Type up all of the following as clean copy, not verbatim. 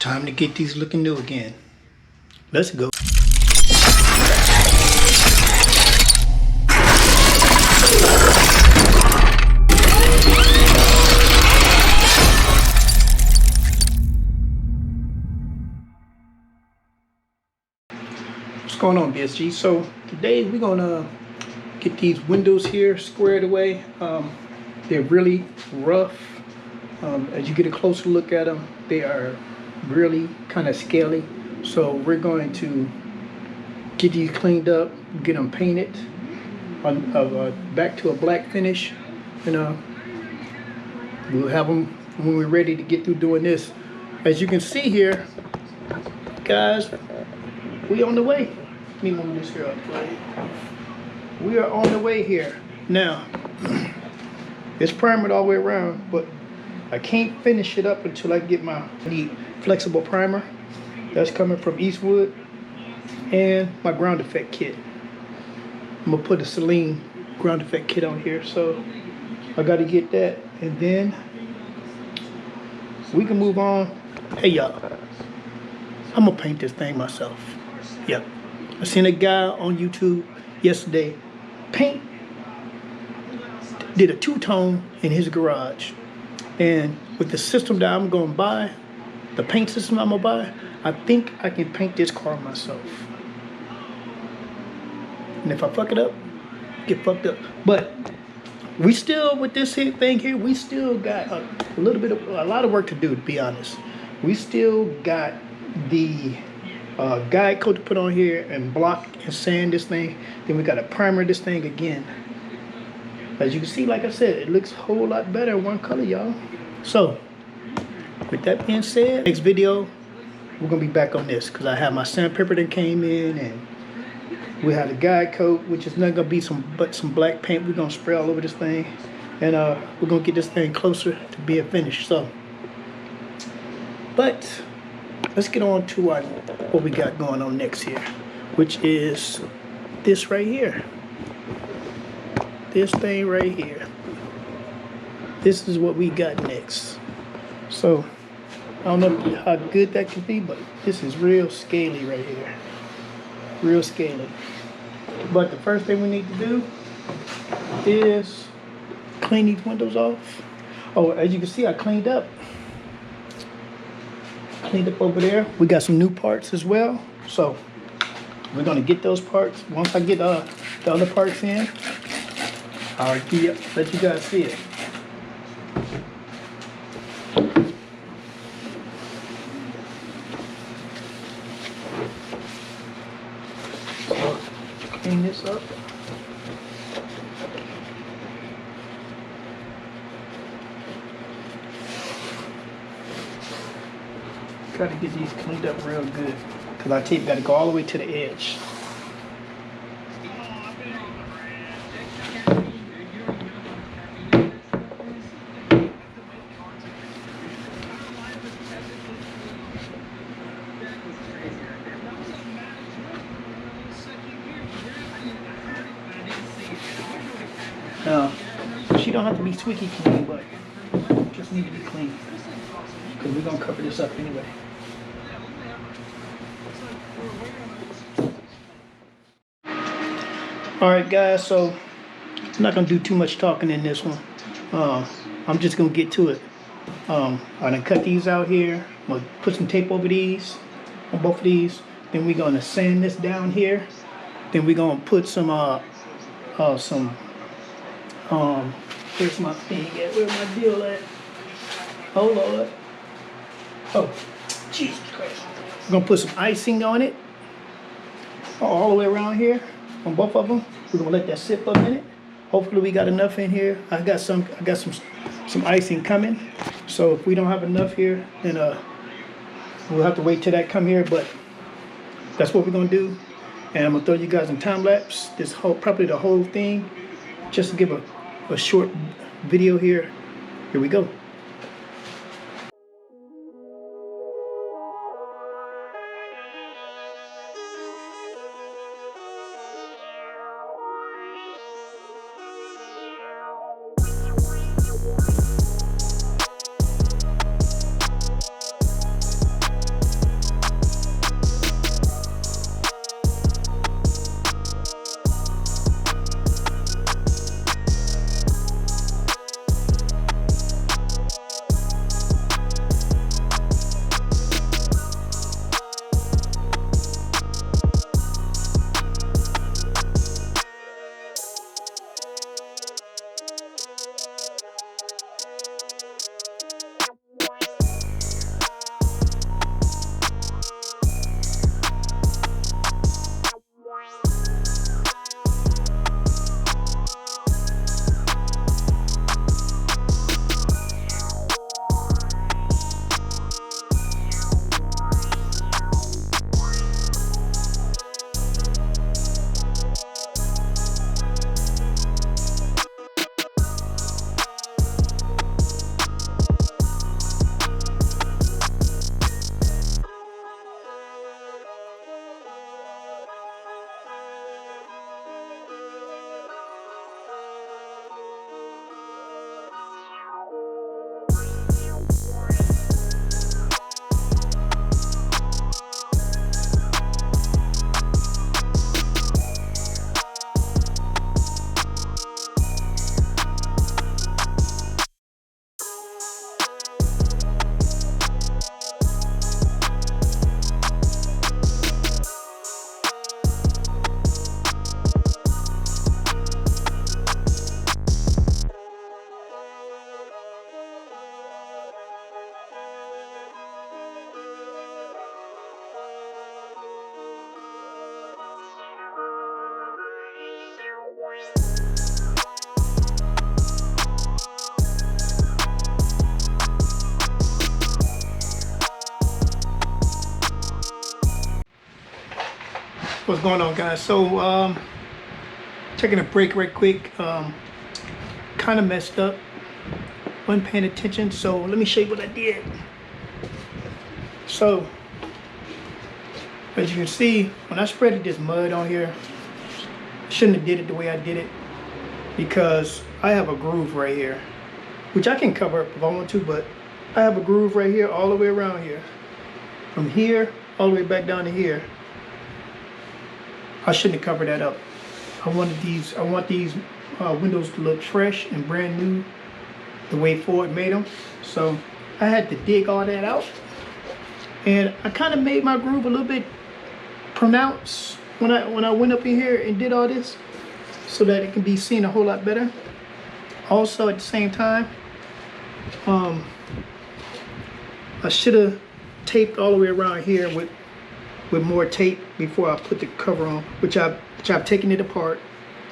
Time to get these looking new again. Let's go. What's going on, BSG? So today we're gonna get these windows here squared away. They're really rough. As you get a closer look at them, they are really kind of scaly. So we're going to get these cleaned up, get them painted back to a black finish, and we'll have them when we're ready to get through doing this. As you can see here, guys, we on the way. Let me move this here up. We are on the way here. Now, it's primered all the way around, but I can't finish it up until I get my flexible primer. That's coming from Eastwood, and my ground effect kit. I'm gonna put a Celine ground effect kit on here, so I gotta get that, and then we can move on. Hey y'all, I'm gonna paint this thing myself. Yep, I seen a guy on YouTube yesterday did a two-tone in his garage, and with the system that I'm gonna buy, the paint system I'm gonna buy, I think I can paint this car myself. And if I fuck it up, get fucked up. But we still, with this thing here, we still got a lot of work to do, to be honest. We still got the guide coat to put on here and block and sand this thing. Then we got to primer this thing again. As you can see, like I said, it looks a whole lot better in one color, y'all. So, with that being said, next video, we're going to be back on this, because I have my sandpaper that came in, and we have the guide coat, which is not going to be some black paint. We're going to spray all over this thing, and we're going to get this thing closer to being finished. So, but let's get on to what we got going on next here, which is this right here. This thing right here. This is what we got next. So, I don't know how good that could be, but this is real scaly right here. Real scaly. But the first thing we need to do is clean these windows off. Oh, as you can see, I cleaned up. Cleaned up over there. We got some new parts as well. So, we're gonna get those parts. Once I get the other parts in, I'll let you guys see it. So, clean this up. Got to get these cleaned up real good, because our tape got to go all the way to the edge. Now, she don't have to be squeaky clean, but just need to be clean, because we're going to cover this up anyway. Alright guys, so I'm not going to do too much talking in this one. I'm just going to get to it. I'm going to cut these out here. I'm going to put some tape over these, on both of these. Then we're going to sand this down here. Then we're going to put some here's my thing at, where's my deal at? Oh Lord. Oh, Jesus Christ. We're going to put some icing on it. All the way around here, on both of them. We're going to let that sit for a minute. Hopefully we got enough in here. I got some icing coming. So if we don't have enough here, then we'll have to wait till that come here, but that's what we're going to do. And I'm going to throw you guys in time lapse, probably the whole thing, just to give a short video here. Here we go. What's going on, guys? So taking a break right quick. Kind of messed up, wasn't paying attention, so let me show you what I did. So as you can see, when I spreaded this mud on here, I shouldn't have did it the way I did it, because I have a groove right here, which I can cover up if I want to, but I have a groove right here all the way around here, from here all the way back down to here. I shouldn't have covered that up. I want these windows to look fresh and brand new, the way Ford made them. So I had to dig all that out, and I kind of made my groove a little bit pronounced when I went up in here and did all this, so that it can be seen a whole lot better. Also, at the same time, I should have taped all the way around here with more tape before I put the cover on, which I've taken it apart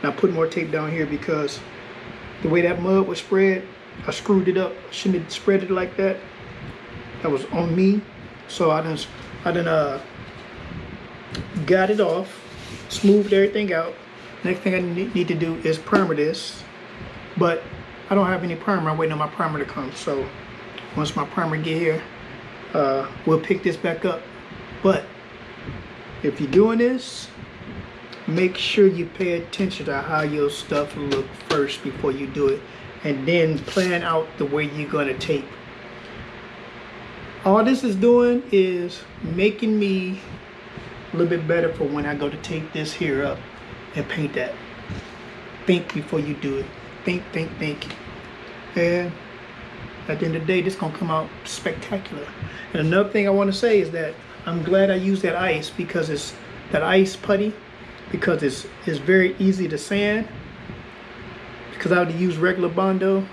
and I put more tape down here, because the way that mud was spread, I screwed it up. I shouldn't have spread it like that. That was on me. So I done got it off, smoothed everything out. Next thing I need to do is primer this, but I don't have any primer. I'm waiting on my primer to come. So once my primer get here, we'll pick this back up. But if you're doing this, make sure you pay attention to how your stuff look first before you do it, and then plan out the way you're gonna tape. All this is doing is making me a little bit better for when I go to tape this here up and paint that. Think before you do it. Think. And at the end of the day, this is gonna come out spectacular. And another thing I want to say is that I'm glad I used that ice, because it's that ice putty, because it's very easy to sand. Because I would have used regular Bondo,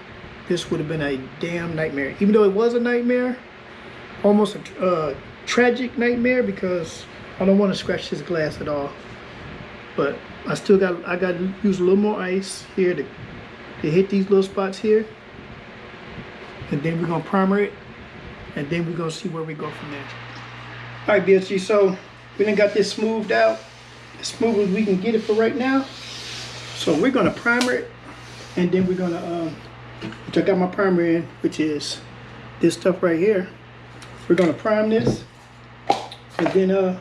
this would have been a damn nightmare. Even though it was a nightmare, almost a tragic nightmare, because I don't want to scratch this glass at all. But I got to use a little more ice here to hit these little spots here. And then we're gonna primer it, and then we're gonna see where we go from there. All right, BSG, so we done got this smoothed out, as smooth as we can get it for right now. So we're gonna primer it, and then we're gonna, which I got my primer in, which is this stuff right here. We're gonna prime this, and then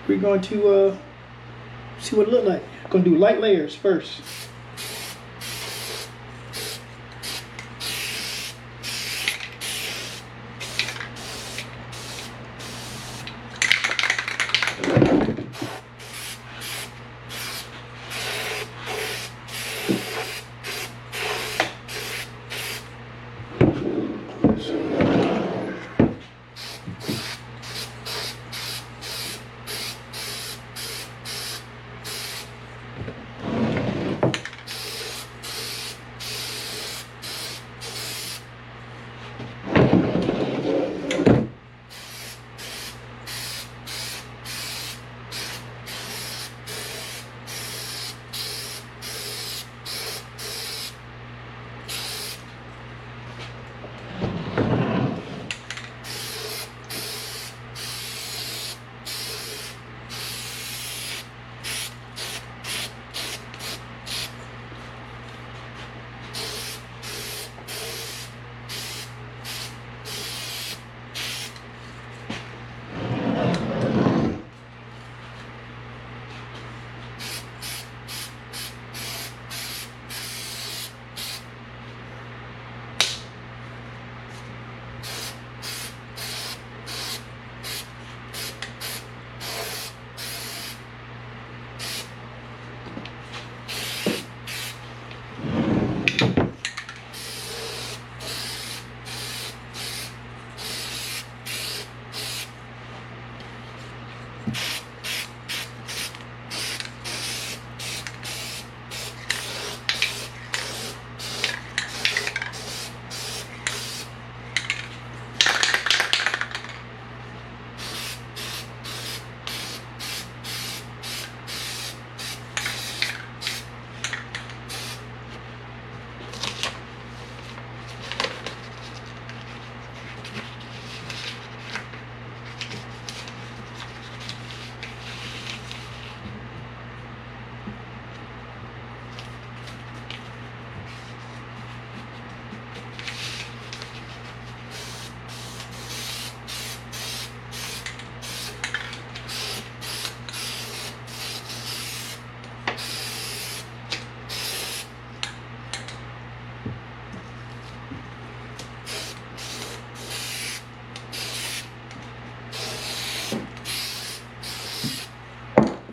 we're going to see what it look like. Gonna do light layers first.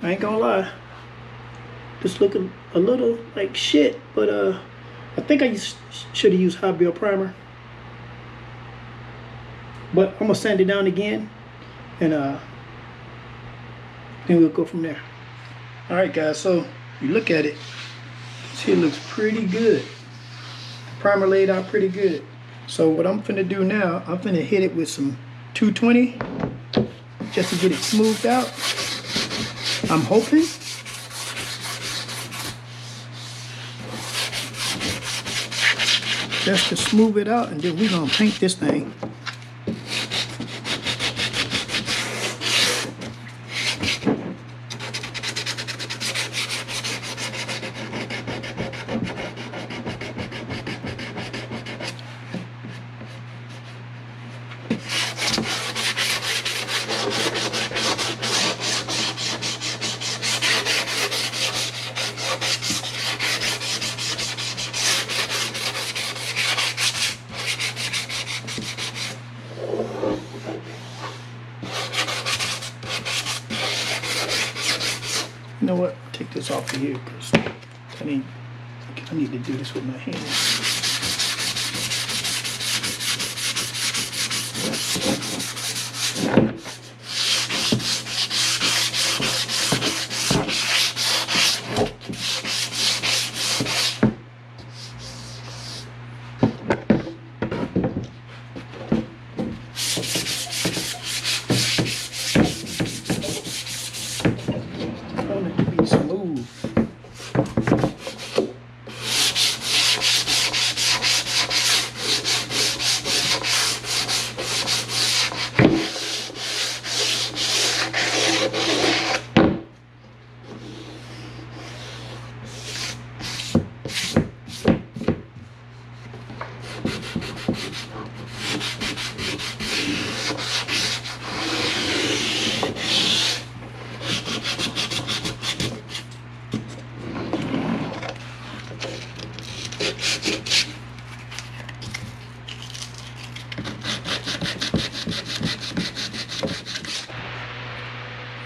I ain't gonna lie. This looking a little like shit, but I think I should have used hot build primer. But I'm gonna sand it down again, and then we'll go from there. All right, guys. So you look at it. See, it looks pretty good. The primer laid out pretty good. So what I'm finna do now, I'm finna hit it with some 220 just to get it smoothed out. I'm hoping. Just to smooth it out, and then we're gonna paint this thing. You know what? Take this off of here because I need to do this with my hands.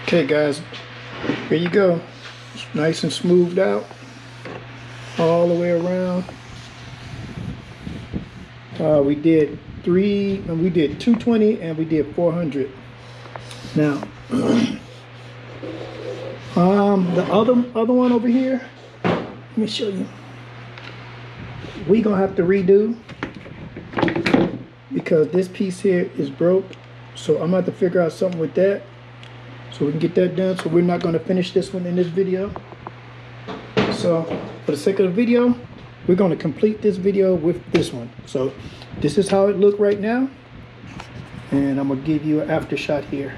Okay guys, here you go. It's nice and smoothed out all the way around. We did 220 and we did 400. Now, the other one over here, let me show you. We gonna have to redo because this piece here is broke. So I'm gonna have to figure out something with that, so we can get that done. So we're not gonna finish this one in this video. So for the sake of the video, we're gonna complete this video with this one. So this is how it look right now. And I'm gonna give you an after shot here.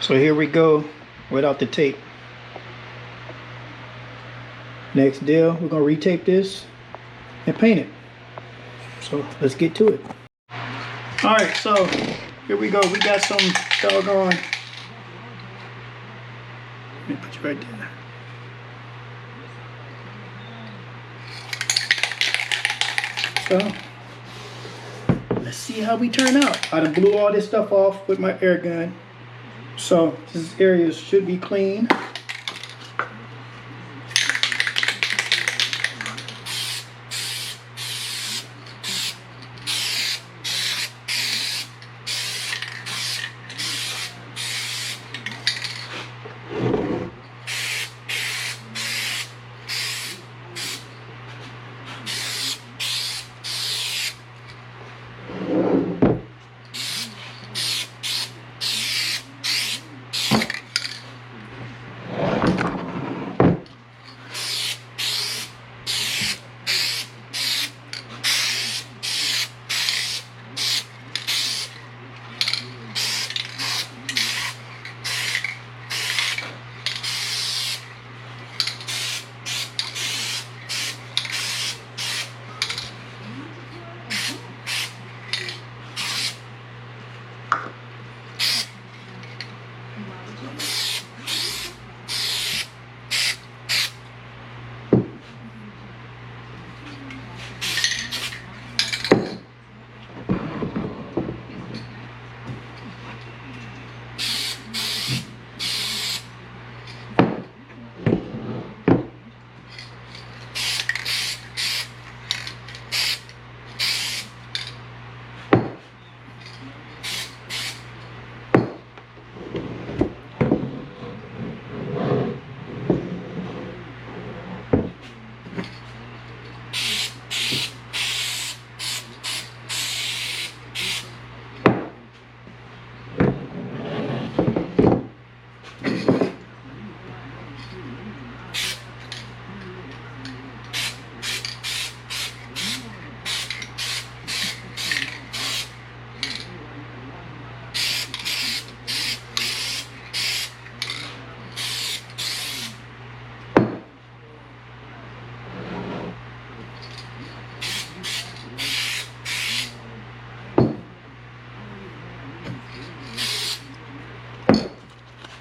So here we go without the tape. Next deal, we're gonna retape this and paint it. So let's get to it. All right, so here we go. We got some doggone. Let me put you right there. So let's see how we turn out. I done blew all this stuff off with my air gun. So this area should be clean.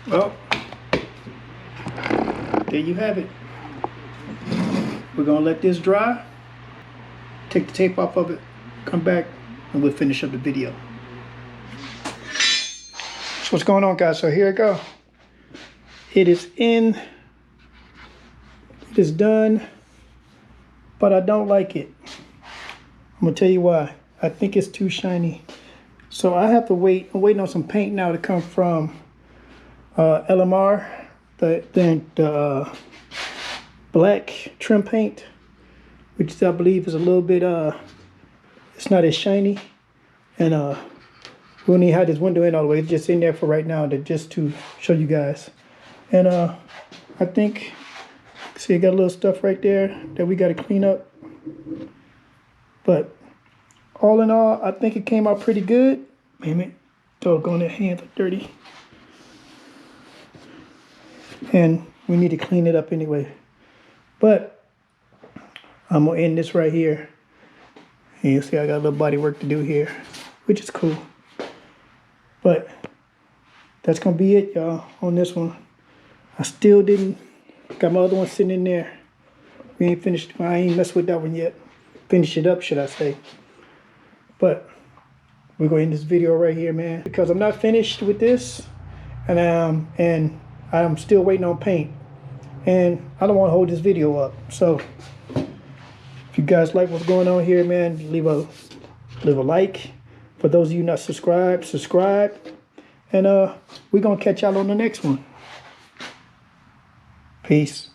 Well, there you have it. We're gonna let this dry, take the tape off of it, come back, and we'll finish up the video. So what's going on, guys? So here it go. It is in, it is done, but I don't like it. I'm gonna tell you why. I think it's too shiny. So I have to wait. I'm waiting on some paint now to come from LMR, the black trim paint, which I believe is a little bit, it's not as shiny. And we don't need to have this window in all the way. It's just in there for right now, just to show you guys. And I think, see, I got a little stuff right there that we got to clean up. But all in all, I think it came out pretty good. Damn it, doggone it, hands are dirty. And we need to clean it up anyway. But I'm gonna end this right here. And you see I got a little body work to do here, which is cool. But that's gonna be it, y'all, on this one. I still didn't, got my other one sitting in there. We ain't finished, I ain't messed with that one yet. Finish it up, should I say. But we're going to end this video right here, man, because I'm not finished with this, and I'm still waiting on paint, and I don't want to hold this video up. So if you guys like what's going on here, man, leave a like. For those of you not subscribed, subscribe, and we're gonna catch y'all on the next one. Peace.